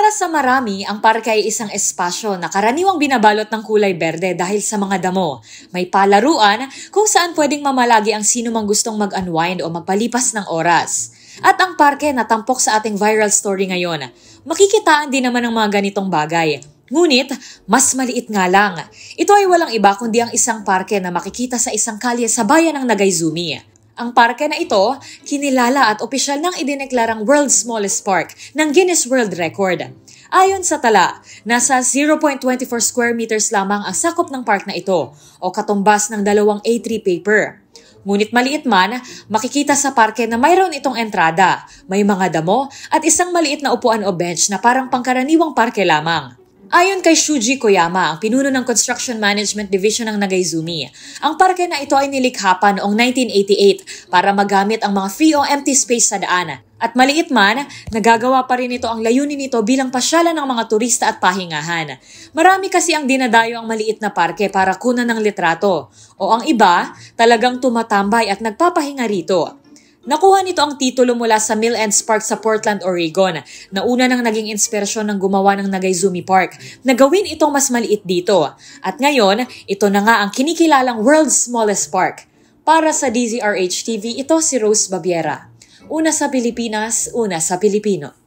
Para sa marami, ang parke ay isang espasyo na karaniwang binabalot ng kulay berde dahil sa mga damo. May palaruan kung saan pwedeng mamalagi ang sino mang gustong mag-unwind o magpalipas ng oras. At ang parke na tampok sa ating viral story ngayon, makikitaan din naman ng mga ganitong bagay. Ngunit, mas maliit nga lang. Ito ay walang iba kundi ang isang parke na makikita sa isang kalye sa bayan ng Nagaizumi. Ang parke na ito, kinilala at opisyal nang idineklarang World's Smallest Park ng Guinness World Record. Ayon sa tala, nasa 0.24 square meters lamang ang sakop ng park na ito o katumbas ng 2 A3 paper. Ngunit maliit man, makikita sa parke na mayroon itong entrada, may mga damo at isang maliit na upuan o bench na parang pangkaraniwang parke lamang. Ayon kay Shuji Koyama, ang pinuno ng Construction Management Division ng Nagaizumi, ang parke na ito ay nilikha pa noong 1988 para magamit ang mga free o empty space sa daan. At maliit man, nagagawa pa rin ito ang layunin nito bilang pasyalan ng mga turista at pahingahan. Marami kasi ang dinadayo ang maliit na parke para kunan ng litrato. O ang iba, talagang tumatambay at nagpapahinga rito. Nakuha nito ang titulo mula sa Mill Ends Park sa Portland, Oregon, na una nang naging inspirasyon ng gumawa ng Nagaizumi Park na gawin itong mas maliit dito. At ngayon, ito na nga ang kinikilalang World's Smallest Park. Para sa DZRH TV, ito si Rose Babiera. Una sa Pilipinas, una sa Pilipino.